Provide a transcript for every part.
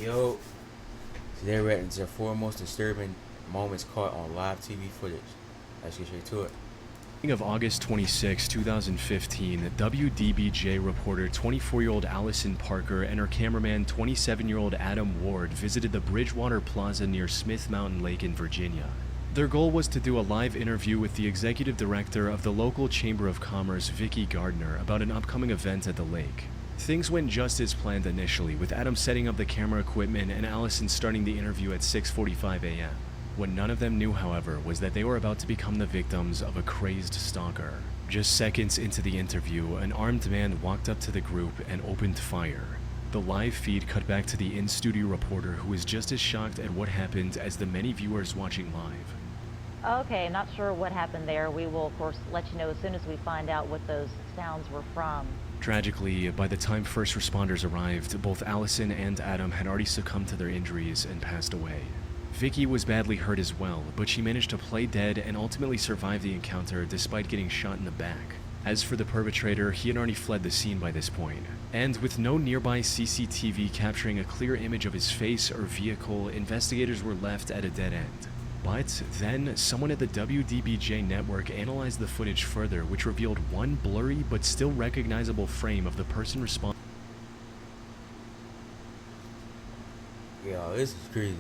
Yo, today we're into the four most disturbing moments caught on live TV footage. Let's get straight to it. Of August 26, 2015, WDBJ reporter 24-year-old Allison Parker and her cameraman 27-year-old Adam Ward visited the Bridgewater Plaza near Smith Mountain Lake in Virginia. Their goal was to do a live interview with the executive director of the local Chamber of Commerce, Vicki Gardner, about an upcoming event at the lake. Things went just as planned initially, with Adam setting up the camera equipment and Allison starting the interview at 6:45 a.m. What none of them knew, however, was that they were about to become the victims of a crazed stalker. Just seconds into the interview, an armed man walked up to the group and opened fire. The live feed cut back to the in-studio reporter, who was just as shocked at what happened as the many viewers watching live. Okay, I'm not sure what happened there. We will, of course, let you know as soon as we find out what those sounds were from. Tragically, by the time first responders arrived, both Allison and Adam had already succumbed to their injuries and passed away. Vicki was badly hurt as well, but she managed to play dead and ultimately survive the encounter despite getting shot in the back. As for the perpetrator, he had already fled the scene by this point. And with no nearby CCTV capturing a clear image of his face or vehicle, investigators were left at a dead end. But then, someone at the WDBJ network analyzed the footage further, which revealed one blurry but still recognizable frame of the person responsible. Yo, this is crazy.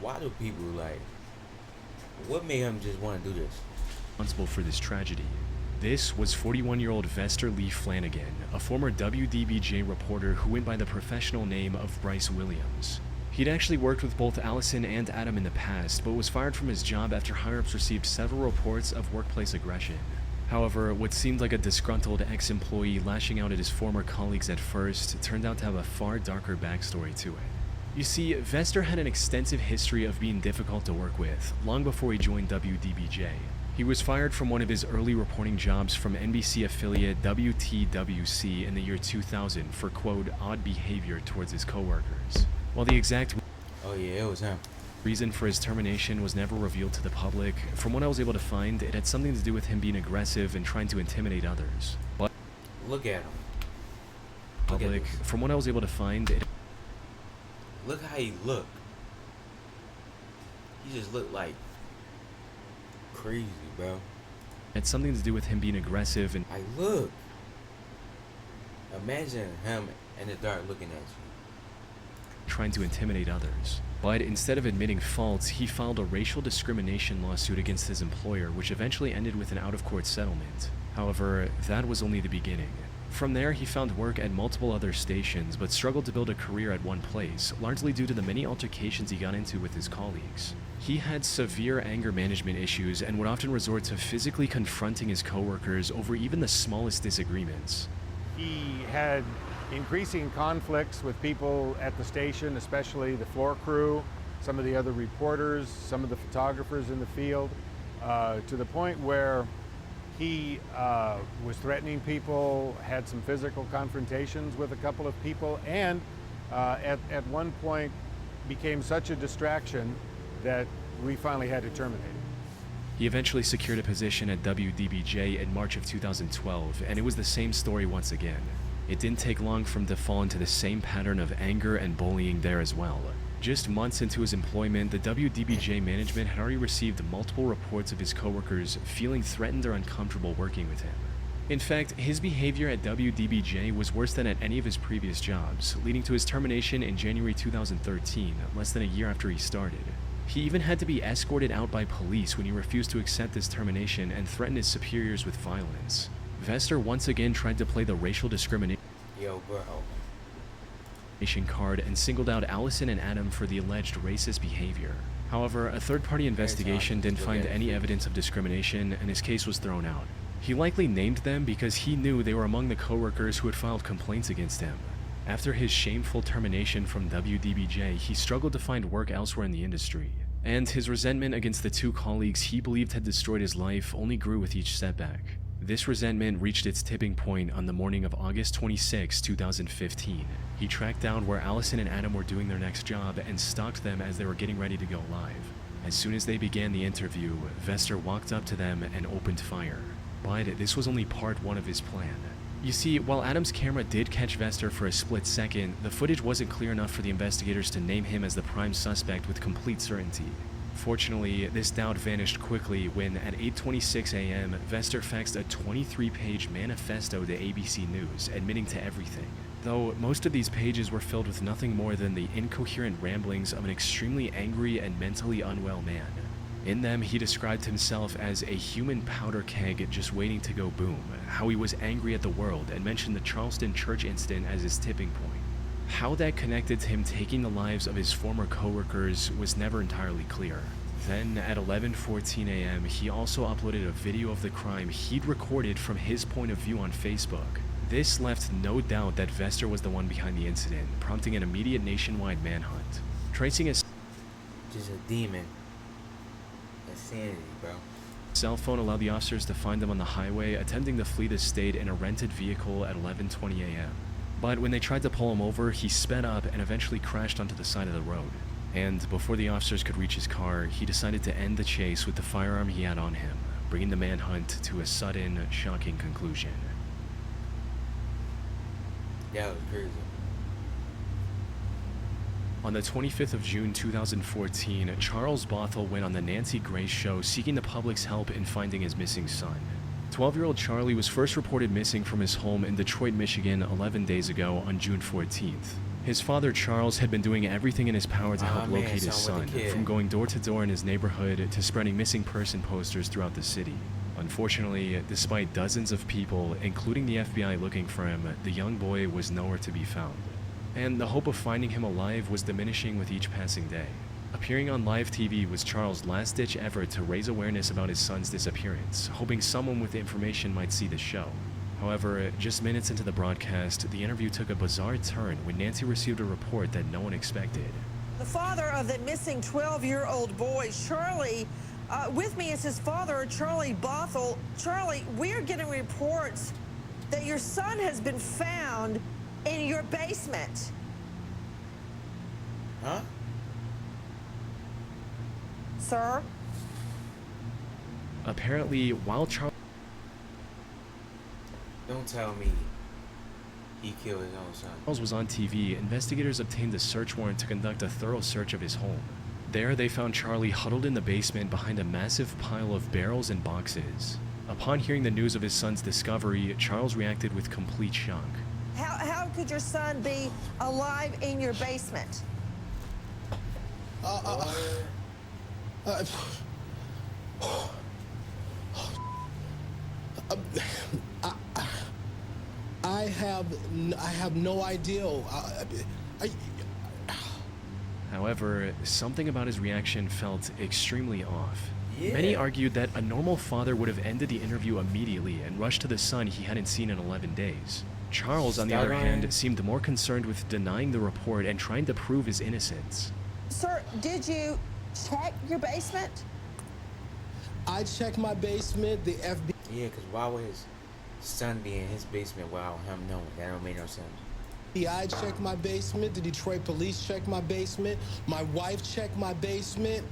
Why do people what made him just want to do this? Responsible for this tragedy. This was 41-year-old Vester Lee Flanagan, a former WDBJ reporter who went by the professional name of Bryce Williams. He'd actually worked with both Allison and Adam in the past, but was fired from his job after higher-ups received several reports of workplace aggression. However, what seemed like a disgruntled ex-employee lashing out at his former colleagues at first turned out to have a far darker backstory to it. You see, Vester had an extensive history of being difficult to work with, long before he joined WDBJ. He was fired from one of his early reporting jobs from NBC affiliate WTWC in the year 2000 for, quote, odd behavior towards his coworkers. While the exact It was him. reason for his termination was never revealed to the public, from what I was able to find, it had something to do with him being aggressive and trying to intimidate others. But Look at him. from what I was able to find, Look how he looked. He just looked like crazy, bro. had something to do with him being aggressive and Look. Imagine him in the dark looking at you. trying to intimidate others. But instead of admitting fault, he filed a racial discrimination lawsuit against his employer, which eventually ended with an out-of-court settlement. However, that was only the beginning. From there, he found work at multiple other stations, but struggled to build a career at one place, largely due to the many altercations he got into with his colleagues. He had severe anger management issues and would often resort to physically confronting his coworkers over even the smallest disagreements. He had increasing conflicts with people at the station, especially the floor crew, some of the other reporters, some of the photographers in the field, to the point where he was threatening people, had some physical confrontations with a couple of people, and at one point became such a distraction that we finally had to terminate him. He eventually secured a position at WDBJ in March of 2012, and it was the same story once again. It didn't take long for him to fall into the same pattern of anger and bullying there as well. Just months into his employment, the WDBJ management had already received multiple reports of his coworkers feeling threatened or uncomfortable working with him. In fact, his behavior at WDBJ was worse than at any of his previous jobs, leading to his termination in January 2013, less than a year after he started. He even had to be escorted out by police when he refused to accept his termination and threatened his superiors with violence. Vester once again tried to play the racial discrimination Yo, bro. card and singled out Allison and Adam for the alleged racist behavior. However, a third-party investigation didn't find any evidence of discrimination, and his case was thrown out. He likely named them because he knew they were among the coworkers who had filed complaints against him. After his shameful termination from WDBJ, he struggled to find work elsewhere in the industry, and his resentment against the two colleagues he believed had destroyed his life only grew with each setback. This resentment reached its tipping point on the morning of August 26, 2015. He tracked down where Allison and Adam were doing their next job and stalked them as they were getting ready to go live. As soon as they began the interview, Vester walked up to them and opened fire. But this was only part one of his plan. You see, while Adam's camera did catch Vester for a split second, the footage wasn't clear enough for the investigators to name him as the prime suspect with complete certainty. Fortunately, this doubt vanished quickly when, at 8:26 a.m., Vester faxed a 23-page manifesto to ABC News, admitting to everything. Though most of these pages were filled with nothing more than the incoherent ramblings of an extremely angry and mentally unwell man. In them, he described himself as a human powder keg just waiting to go boom, how he was angry at the world, and mentioned the Charleston church incident as his tipping point. How that connected to him taking the lives of his former coworkers was never entirely clear. Then, at 11:14 a.m., he also uploaded a video of the crime he'd recorded from his point of view on Facebook. This left no doubt that Vester was the one behind the incident, prompting an immediate nationwide manhunt. Tracing his Just a demon. Insanity, bro. cell phone allowed the officers to find him on the highway, attempting to flee the state in a rented vehicle at 11:20 a.m. But when they tried to pull him over, he sped up and eventually crashed onto the side of the road. And before the officers could reach his car, he decided to end the chase with the firearm he had on him, bringing the manhunt to a sudden, shocking conclusion. That was crazy. On the 25th of June 2014, Charles Bothell went on the Nancy Grace Show seeking the public's help in finding his missing son. 12-year-old Charlie was first reported missing from his home in Detroit, Michigan 11 days ago on June 14th. His father, Charles, had been doing everything in his power to help locate his son, from going door to door in his neighborhood to spreading missing person posters throughout the city. Unfortunately, despite dozens of people, including the FBI looking for him, the young boy was nowhere to be found. And the hope of finding him alive was diminishing with each passing day. Appearing on live TV was Charles' last-ditch effort to raise awareness about his son's disappearance, hoping someone with information might see the show. However, just minutes into the broadcast, the interview took a bizarre turn when Nancy received a report that no one expected. The father of the missing 12-year-old boy, Charlie, with me is his father, Charlie Bothell. Charlie, we're getting reports that your son has been found in your basement. Huh? Sir? Apparently, while Charles Don't tell me he killed his own son. was on TV, investigators obtained a search warrant to conduct a thorough search of his home. There, they found Charlie huddled in the basement behind a massive pile of barrels and boxes. Upon hearing the news of his son's discovery, Charles reacted with complete shock. How could your son be alive in your basement? I have no idea. However, something about his reaction felt extremely off. Yeah. Many argued that a normal father would have ended the interview immediately and rushed to the son he hadn't seen in 11 days. Charles, on the other hand, seemed more concerned with denying the report and trying to prove his innocence. Sir, did you check your basement? I checked my basement. The FBI. Yeah, because why would his son be in his basement without him knowing? That don't make no sense. I checked my basement. The Detroit police checked my basement. My wife checked my basement.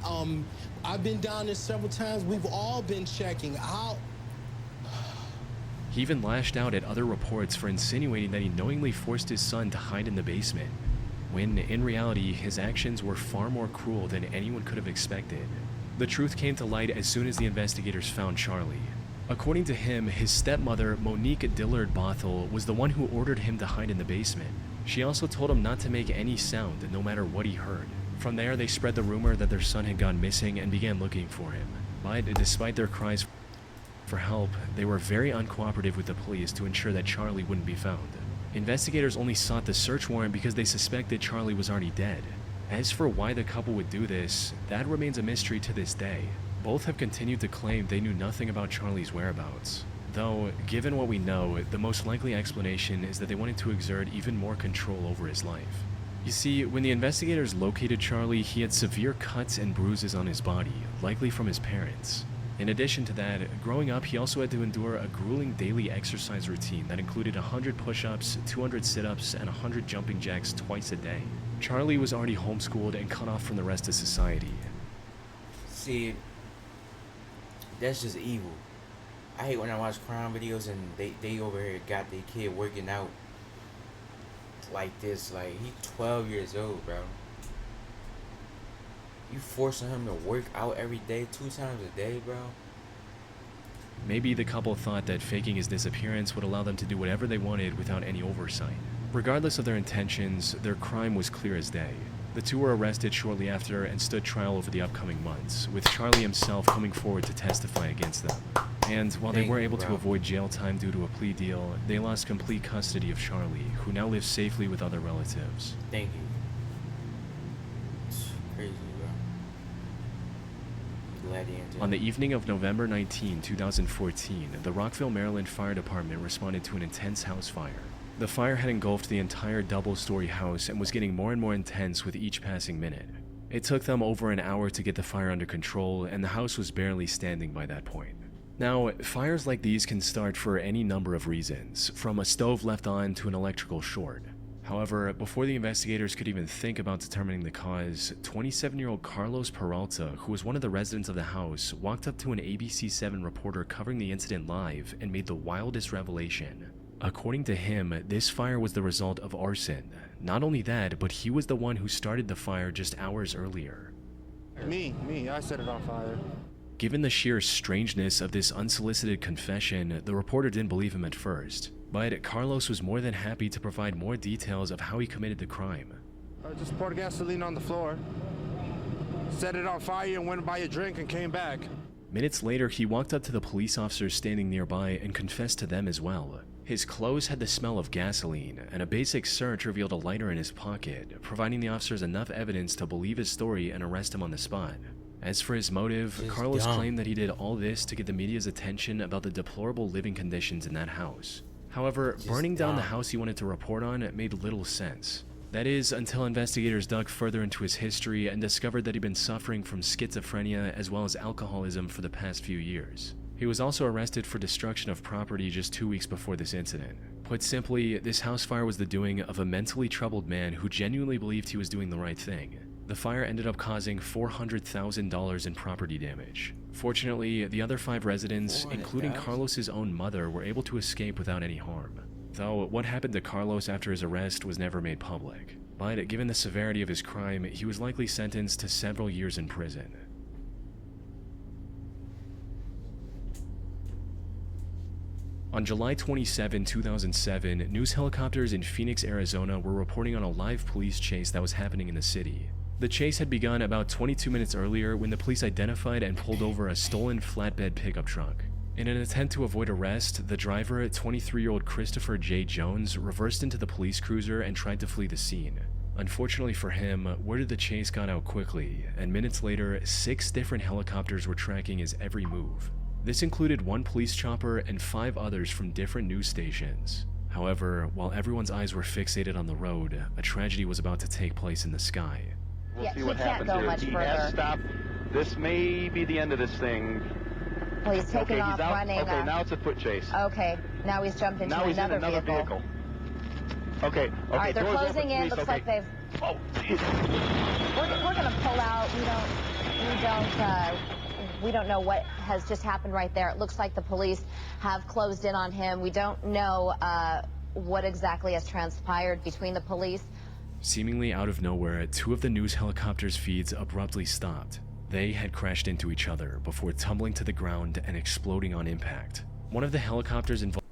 I've been down there several times. We've all been checking. He even lashed out at other reports for insinuating that he knowingly forced his son to hide in the basement, when in reality his actions were far more cruel than anyone could have expected. The truth came to light as soon as the investigators found Charlie. According to him, his stepmother, Monique Dillard Bothell, was the one who ordered him to hide in the basement. She also told him not to make any sound, no matter what he heard. From there, they spread the rumor that their son had gone missing and began looking for him. But despite their cries for help, they were very uncooperative with the police to ensure that Charlie wouldn't be found. Investigators only sought the search warrant because they suspected Charlie was already dead. As for why the couple would do this, that remains a mystery to this day. Both have continued to claim they knew nothing about Charlie's whereabouts. Though, given what we know, the most likely explanation is that they wanted to exert even more control over his life. You see, when the investigators located Charlie, he had severe cuts and bruises on his body, likely from his parents. In addition to that, growing up, he also had to endure a grueling daily exercise routine that included 100 push-ups, 200 sit-ups, and 100 jumping jacks twice a day. Charlie was already homeschooled and cut off from the rest of society. See, that's just evil. I hate when I watch crime videos and they over here got their kid working out like this. Like, he 12 years old, bro. You forcing him to work out every day, 2 times a day, bro. Maybe the couple thought that faking his disappearance would allow them to do whatever they wanted without any oversight. Regardless of their intentions, their crime was clear as day. The two were arrested shortly after and stood trial over the upcoming months, with Charlie himself coming forward to testify against them. And while they were able to avoid jail time due to a plea deal, they lost complete custody of Charlie, who now lives safely with other relatives. Thank you. It's crazy, bro. Glad he entered. On the evening of November 19, 2014, the Rockville, Maryland Fire Department responded to an intense house fire. The fire had engulfed the entire double-story house and was getting more and more intense with each passing minute. It took them over an hour to get the fire under control, and the house was barely standing by that point. Now, fires like these can start for any number of reasons, from a stove left on to an electrical short. However, before the investigators could even think about determining the cause, 27-year-old Carlos Peralta, who was one of the residents of the house, walked up to an ABC7 reporter covering the incident live and made the wildest revelation. According to him, this fire was the result of arson. Not only that, but he was the one who started the fire just hours earlier. Me, I set it on fire. Given the sheer strangeness of this unsolicited confession, the reporter didn't believe him at first. But Carlos was more than happy to provide more details of how he committed the crime. I just poured gasoline on the floor, set it on fire, and went to buy a drink and came back. Minutes later, he walked up to the police officers standing nearby and confessed to them as well. His clothes had the smell of gasoline, and a basic search revealed a lighter in his pocket, providing the officers enough evidence to believe his story and arrest him on the spot. As for his motive, Carlos claimed that he did all this to get the media's attention about the deplorable living conditions in that house. However, burning down the house he wanted to report on made little sense. That is, until investigators dug further into his history and discovered that he'd been suffering from schizophrenia as well as alcoholism for the past few years. He was also arrested for destruction of property just 2 weeks before this incident. Put simply, this house fire was the doing of a mentally troubled man who genuinely believed he was doing the right thing. The fire ended up causing $400,000 in property damage. Fortunately, the other 5 residents, including Carlos's own mother, were able to escape without any harm. Though what happened to Carlos after his arrest was never made public. But given the severity of his crime, he was likely sentenced to several years in prison. On July 27, 2007, news helicopters in Phoenix, Arizona were reporting on a live police chase that was happening in the city. The chase had begun about 22 minutes earlier when the police identified and pulled over a stolen flatbed pickup truck. In an attempt to avoid arrest, the driver, 23-year-old Christopher J. Jones, reversed into the police cruiser and tried to flee the scene. Unfortunately for him, word of the chase got out quickly, and minutes later, 6 different helicopters were tracking his every move. This included 1 police chopper and 5 others from different news stations. However, while everyone's eyes were fixated on the road, a tragedy was about to take place in the sky. We'll see what happens here. He has stopped. This may be the end of this thing. Well, he's taking off, he's out. running. Okay, now it's a foot chase. Okay, now he's jumped into now he's in another vehicle. Okay. All right, they're closing in. Looks like they've. Oh, geez. We're going to pull out. We don't know what has just happened right there. It looks like the police have closed in on him. We don't know what exactly has transpired between the police. Seemingly out of nowhere, 2 of the news helicopters' feeds abruptly stopped. They had crashed into each other before tumbling to the ground and exploding on impact. One of the helicopters involved.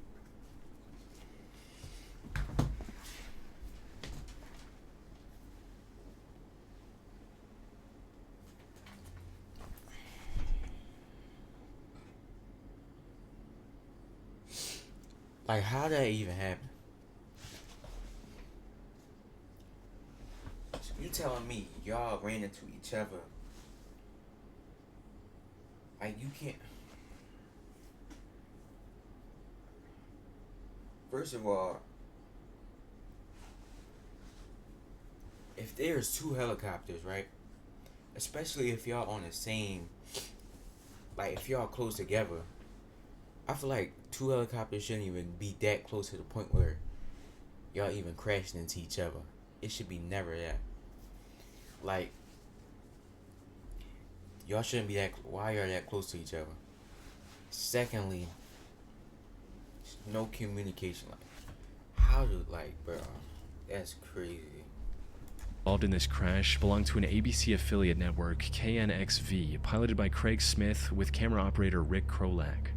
Like, how did that even happen? So you telling me y'all ran into each other? Like, you can't. First of all, if there's 2 helicopters, right? Especially if y'all on the same, like, if y'all close together, I feel like 2 helicopters shouldn't even be that close to the point where y'all even crashing into each other. It should be never that. Like, y'all shouldn't be that. Why are that close to each other? Secondly, no communication. Like, how do, like, bro, that's crazy. Involved in this crash belonged to an ABC affiliate network, KNXV, piloted by Craig Smith with camera operator Rick Krolak.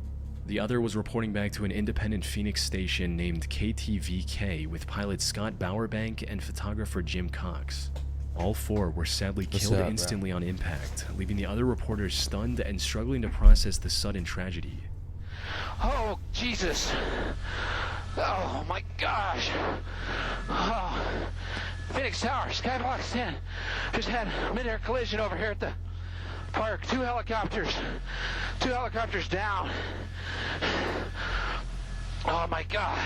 The other was reporting back to an independent Phoenix station named KTVK with pilot Scott Bowerbank and photographer Jim Cox. All four were sadly killed instantly on impact, leaving the other reporters stunned and struggling to process the sudden tragedy. Oh, Jesus. Oh, my gosh. Oh. Phoenix Tower, Skybox 10. Just had a mid-air collision over here at the park. Two helicopters down. Oh, my God.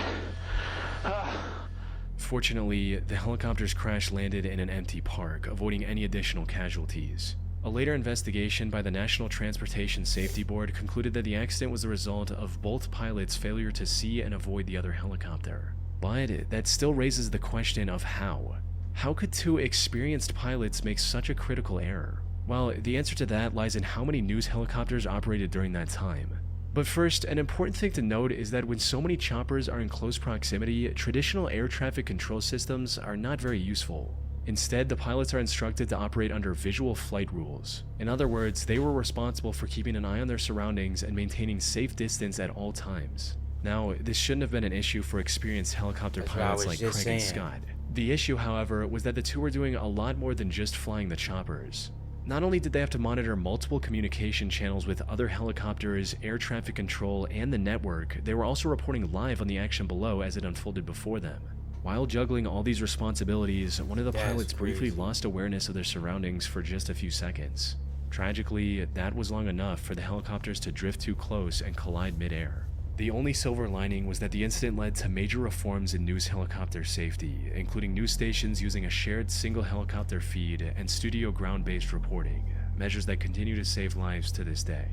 Fortunately, the helicopters crash-landed in an empty park, avoiding any additional casualties. A later investigation by the National Transportation Safety Board concluded that the accident was the result of both pilots' failure to see and avoid the other helicopter. But that still raises the question of how. How could two experienced pilots make such a critical error? Well, the answer to that lies in how many news helicopters operated during that time. But first, an important thing to note is that when so many choppers are in close proximity, traditional air traffic control systems are not very useful. Instead, the pilots are instructed to operate under visual flight rules. In other words, they were responsible for keeping an eye on their surroundings and maintaining safe distance at all times. Now, this shouldn't have been an issue for experienced helicopter pilots like Craig and Scott. The issue, however, was that the two were doing a lot more than just flying the choppers. Not only did they have to monitor multiple communication channels with other helicopters, air traffic control, and the network, they were also reporting live on the action below as it unfolded before them. While juggling all these responsibilities, one of the pilots briefly lost awareness of their surroundings for just a few seconds. Tragically, that was long enough for the helicopters to drift too close and collide mid-air. The only silver lining was that the incident led to major reforms in news helicopter safety, including news stations using a shared single helicopter feed and studio ground-based reporting, measures that continue to save lives to this day.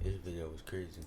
This video was crazy.